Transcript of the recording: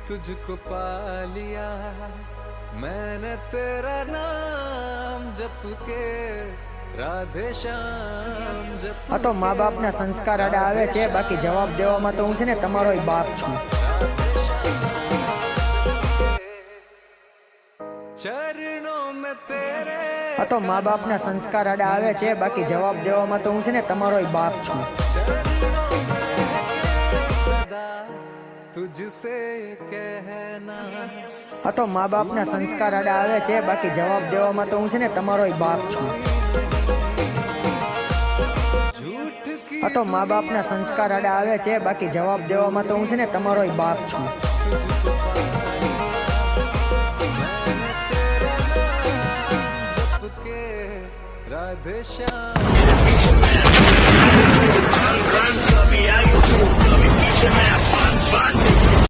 तुझको पा लिया मैंने तेरा नाम जप के राधे श्याम जप આ તો મા બાપના સંસ્કાર આડા આવે છે, બાકી જવાબ દેવામાં તો હું છે ને તમારો બાપ છું. चरणों में तेरे આ તો મા બાપના સંસ્કાર આડા આવે છે, બાકી જવાબ દેવામાં તો હું છે ને તમારો બાપ છું. सदा तुझसे कहना આ તો મા બાપના સંસ્કાર આડા આવે છે, બાકી જવાબ દેવામાં તો હું છે ને તમારો બાપ છું. झूठ की આ તો મા બાપના સંસ્કાર આડા આવે છે, બાકી જવાબ દેવામાં તો હું છે ને તમારો બાપ છું. तुझको पा मैंने तेरा नाम जप के राधे श्याम